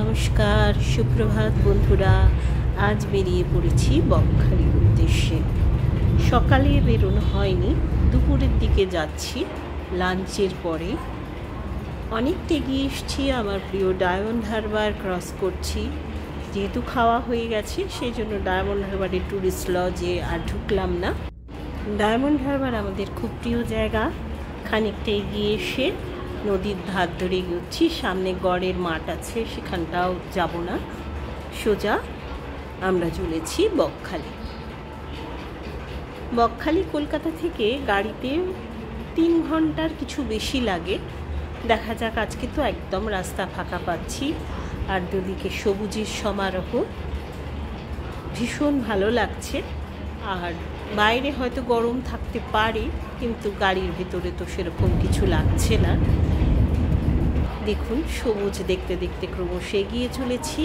নমস্কার, সুপ্রভাত বন্ধুরা। আজ বেরিয়ে পড়েছি বকখালির উদ্দেশ্যে। সকালে বেরোনো হয়নি, দুপুরের দিকে যাচ্ছি লাঞ্চের পরে। অনেকটা এগিয়ে এসছি, আমার প্রিয় ডায়মন্ড হারবার ক্রস করছি। যেহেতু খাওয়া হয়ে গেছে সেই জন্য ডায়মন্ড হারবারের ট্যুরিস্ট লজে আর ঢুকলাম না। ডায়মন্ড হারবার আমাদের খুব প্রিয় জায়গা। খানিকটা এগিয়ে এসে নদীর ধার ধরে এগোচ্ছি। সামনে গড়ের মাঠ আছে, সেখানটাও যাব না, সোজা আমরা চলেছি বকখালি। বকখালি কলকাতা থেকে গাড়িতে 3 ঘন্টার কিছু বেশি লাগে। দেখা যাক, আজকে তো একদম রাস্তা ফাঁকা পাচ্ছি, আর দুদিকে সবুজের সমারোহ, ভীষণ ভালো লাগছে। আর বাইরে হয়তো গরম থাকতে পারে, কিন্তু গাড়ির ভেতরে তো সেরকম কিছু লাগছে না। দেখুন, সবুজ দেখতে দেখতে ক্রমশ এগিয়ে চলেছি।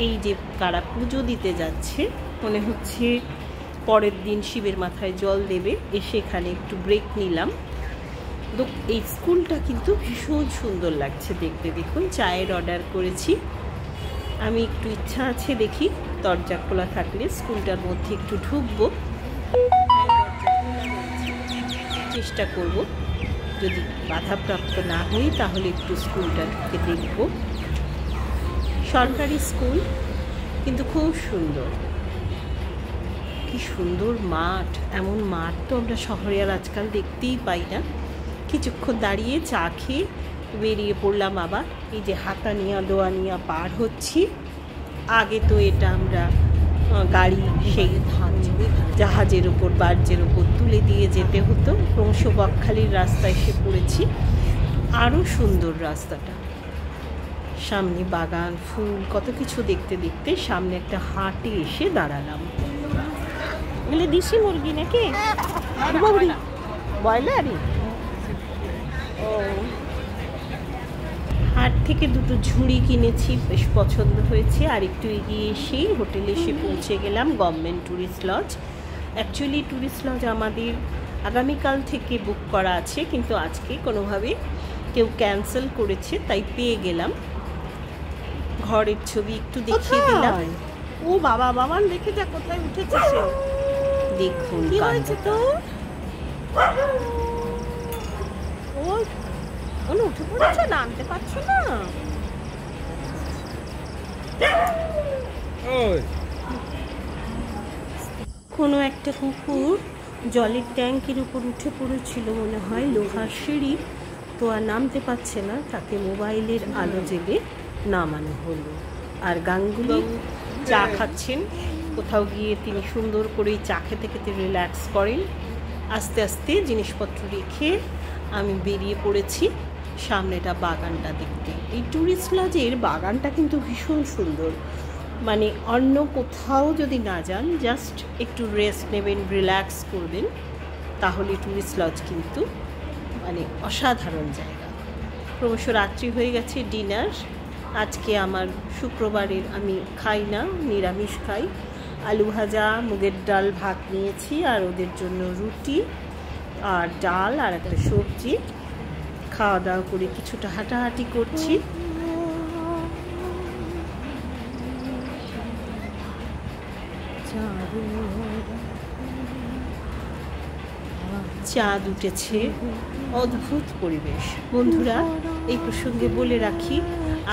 এই যে কারা পুজো দিতে যাচ্ছে, মনে হচ্ছে পরের দিন শিবের মাথায় জল দেবে। এসে এখানে একটু ব্রেক নিলাম। এই স্কুলটা কিন্তু ভীষণ সুন্দর লাগছে দেখতে। দেখুন, চায়ের অর্ডার করেছি। আমি একটু ইচ্ছা আছে, দেখি দরজা খোলা থাকলে স্কুলটার মধ্যে একটু ঢুকবো, চেষ্টা করব। যদি বাধাপ্রাপ্ত না হই তাহলে একটু স্কুলটা ঢুকে দেখব। সরকারি স্কুল, কিন্তু খুব সুন্দর। কি সুন্দর মাঠ! এমন মাঠ তো আমরা শহরে আর আজকাল দেখতেই পাই না। কিছুক্ষণ দাঁড়িয়ে চা খেয়ে বেরিয়ে পড়লাম আবার। এই যে হাতানিয়া দোয়ানিয়া পার হচ্ছি। আগে তো এটা আমরা গাড়ি সেই জাহাজের ওপর, বার্জের ওপর তুলে দিয়ে যেতে হতো। ক্রমশ বকখালির রাস্তায় এসে পড়েছি। আরও সুন্দর রাস্তাটা, সামনে বাগান, ফুল, কত কিছু দেখতে দেখতে সামনে একটা হাটে এসে দাঁড়ালাম। এগুলো দেশি মুরগি নাকি? ব্রয়লারই? ও, হাট থেকে দুটো ঝুড়ি কিনেছি, বেশ পছন্দ হয়েছে। আর একটু এগিয়ে এসেই হোটেলে এসে পৌঁছে গেলাম, government tourist lodge. Actually tourist lodge আমাদের আগামীকাল থেকে বুক করা আছে, কিন্তু আজকে কোনোভাবে কেউ ক্যান্সেল করেছে, তাই পেয়ে গেলাম। ঘরের ছবি একটু দেখিয়ে দিলাম। ও বাবা, বাবা দেখে যা কোথায় উঠেছে সে। দেখুন কি হয়েছে তো? ও উঠে পড়েছে, নামতে পারছে না। কোনো একটা কুকুর জলের ট্যাঙ্কের উপর উঠে পড়েছিল, মনে হয় লোহার সিঁড়ি, তো আর নামতে পারছে না। তাকে মোবাইলের আলো জেলে নামানো হলো। আর গাঙ্গুলি চা খাচ্ছেন। কোথাও গিয়ে তিনি সুন্দর করে চা খেতে খেতে রিল্যাক্স করেন। আস্তে আস্তে জিনিসপত্র রেখে আমি বেরিয়ে পড়েছি সামনেটা বাগানটা দেখতে। এই ট্যুরিস্ট লজের বাগানটা কিন্তু ভীষণ সুন্দর। মানে অন্য কোথাও যদি না যান, জাস্ট একটু রেস্ট নেবেন, রিল্যাক্স করবেন, তাহলে ট্যুরিস্ট লজ কিন্তু মানে অসাধারণ জায়গা। ক্রমশ রাত্রি হয়ে গেছে, ডিনার। আজকে আমার শুক্রবারের, আমি খাই না, নিরামিষ খাই। আলু ভাজা, মুগের ডাল, ভাত নিয়েছি, আর ওদের জন্য রুটি আর ডাল আর একটা সবজি। খাওয়া দাওয়া করে কিছুটা হাঁটাহাঁটি করছি। চাঁদ উঠেছে, অদ্ভুত পরিবেশ। বন্ধুরা, এই প্রসঙ্গে বলে রাখি,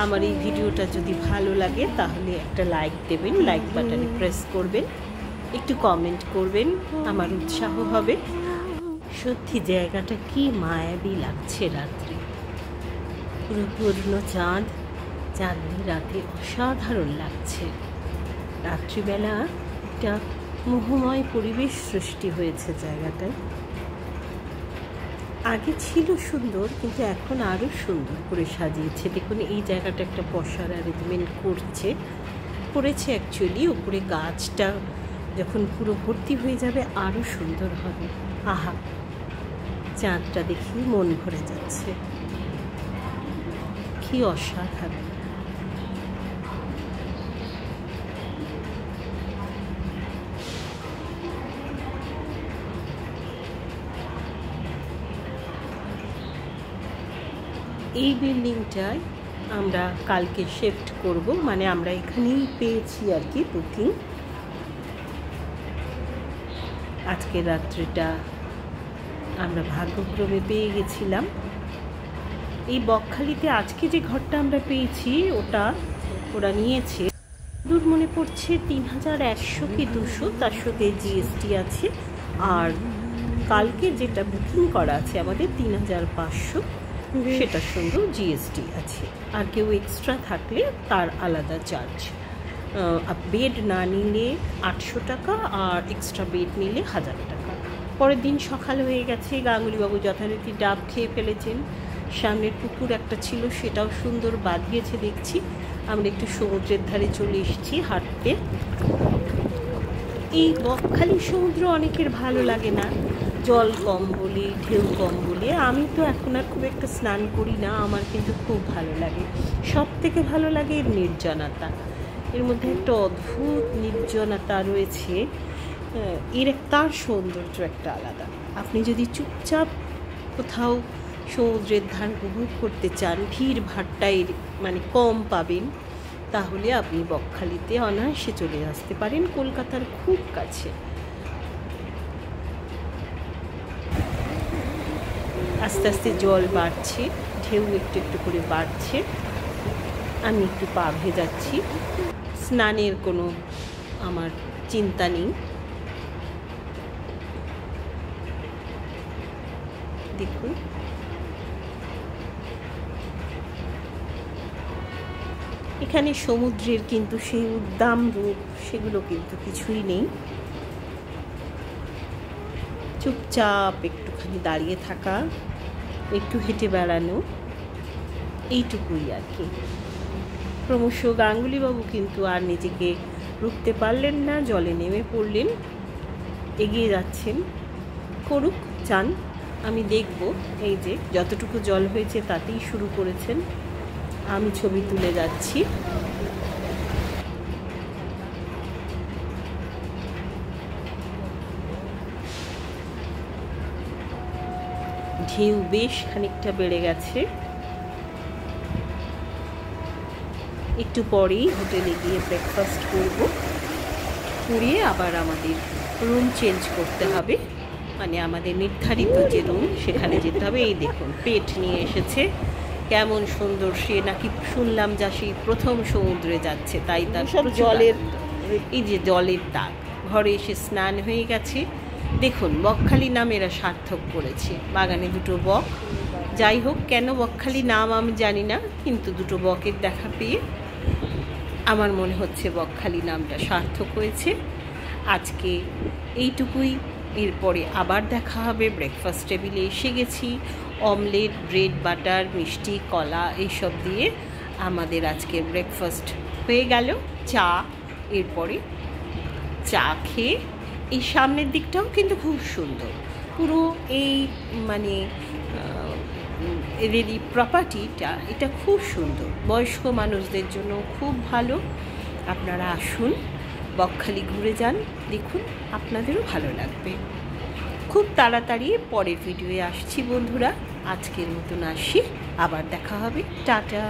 আমার এই ভিডিওটা যদি ভালো লাগে তাহলে একটা লাইক দেবেন, লাইক বাটনে প্রেস করবেন, একটু কমেন্ট করবেন, আমার উৎসাহ হবে। সত্যি জায়গাটা কি মায়াবী লাগছে রাত্রে। পুরো পূর্ণ চাঁদ, চাঁদনি রাতে অসাধারণ লাগছে। রাত্রিবেলা একটা মোহময় পরিবেশ সৃষ্টি হয়েছে জায়গাটায়। আগে ছিল সুন্দর, কিন্তু এখন আরও সুন্দর করে সাজিয়েছে। দেখুন, এই জায়গাটা একটা বসার অ্যারেঞ্জমেন্ট করেছে অ্যাকচুয়ালি। উপরে গাছটা যখন পুরো ভর্তি হয়ে যাবে আরও সুন্দর হবে। আহা, চাঁদটা দেখি মন ভরে যাচ্ছে, কি অসাধারণ। এই বিল্ডিংটায় আমরা কালকে শিফট করব, মানে আমরা এখানেই পেয়েছি আর কি বুকিং। আজকের রাত্রিটা আমরা ভাগ্যক্রমে পেয়ে গেছিলাম। এই বকখালিতে আজকে যে ঘরটা আমরা পেয়েছি ওরা নিয়েছে দূর মনে পড়ছে 3100 কি 200, তার সাথে জিএসটি আছে। আর কালকে যেটা বুকিং করা আছে আমাদের 3500, সেটার সঙ্গেও জিএসটি আছে। আর কেউ এক্সট্রা থাকলে তার আলাদা চার্জ। বেড না নিলে 800 টাকা, আর এক্সট্রা বেড নিলে 1000 টাকা। পরের দিন সকাল হয়ে গেছে, গাঙ্গুলিবাবু যথারীতি ডাব খেয়ে ফেলেছেন। সামনের পুকুর একটা ছিল, সেটাও সুন্দর বাঁধিয়েছে দেখছি। আমরা একটু সমুদ্রের ধারে চলে এসেছি হাঁটতে। এই বকখালি সমুদ্র অনেকের ভালো লাগে না, জল কম বলে, ঢেউ কম বলে। আমি তো এখন আর খুব একটা স্নান করি না, আমার কিন্তু খুব ভালো লাগে। সব থেকে ভালো লাগে এর নির্জনতা। এর মধ্যে একটা অদ্ভুত নির্জনতা রয়েছে, তার সৌন্দর্য একটা আলাদা। আপনি যদি চুপচাপ কোথাও সমুদ্রের ধার উপভোগ করতে চান, ভিড় ভাট্টায় মানে কম পাবেন, তাহলে আপনি বকখালিতে অনায়াসে চলে আসতে পারেন, কলকাতার খুব কাছে। আস্তে আস্তে জল বাড়ছে, ঢেউ একটু একটু করে বাড়ছে। আমি একটু পা ভেজাচ্ছি, স্নানের কোনো আমার চিন্তা নেই। দেখুন, এখানে সমুদ্রের কিন্তু সেই উদ্দাম রূপ সেগুলো কিন্তু কিছুই নেই। চুপচাপ একটুখানি দাঁড়িয়ে থাকা, একটু হেঁটে বেড়ানো, এইটুকুই আর কি। ক্রমশ গাঙ্গুলিবাবু কিন্তু আর নিজেকে রুখতে পারলেন না, জলে নেমে পড়লেন, এগিয়ে যাচ্ছেন। করুক, চান, আমি দেখব। এই যে যতটুকু জল হয়েছে তাতেই শুরু করেছেন, আমি ছবি তুলে যাচ্ছি। ঢেউ বেশ খানিকটা বেড়ে গেছে। একটু পরেই হোটেলে গিয়ে ব্রেকফাস্ট করব, করে আবার আমাদের রুম চেঞ্জ করতে হবে, মানে আমাদের নির্ধারিত যে রুম সেখানে যেতে হবে। এই দেখুন, পেট নিয়ে এসেছে, কেমন সুন্দর। সে নাকি শুনলাম যা সেই প্রথম সমুদ্রে যাচ্ছে, তাই তার সব জলের, এই যে জলের দাগ। ঘরে এসে স্নান হয়ে গেছে। দেখুন, বকখালি নাম এরা সার্থক করেছে। বাগানে দুটো বক, যাই হোক, কেন বকখালি নাম আমি জানি না, কিন্তু দুটো বকের দেখা পেয়ে আমার মনে হচ্ছে বকখালি নামটা সার্থক হয়েছে। আজকে এইটুকুই, এরপরে আবার দেখা হবে। ব্রেকফাস্ট টেবিলে এসে গেছি। অমলেট, ব্রেড, বাটার, মিষ্টি, কলা এইসব দিয়ে আমাদের আজকে ব্রেকফাস্ট হয়ে গেল। চা, এরপরে চা খেয়ে, এই সামনের দিকটাও কিন্তু খুব সুন্দর। পুরো এই মানে এদেরই প্রপার্টিটা, এটা খুব সুন্দর। বয়স্ক মানুষদের জন্য খুব ভালো। আপনারা আসুন, বকখালি ঘুরে যান, দেখুন, আপনাদেরও ভালো লাগবে। খুব তাড়াতাড়ি পরের ভিডিওয়ে আসছি বন্ধুরা। আজকের মতন আসি, আবার দেখা হবে, টাটা।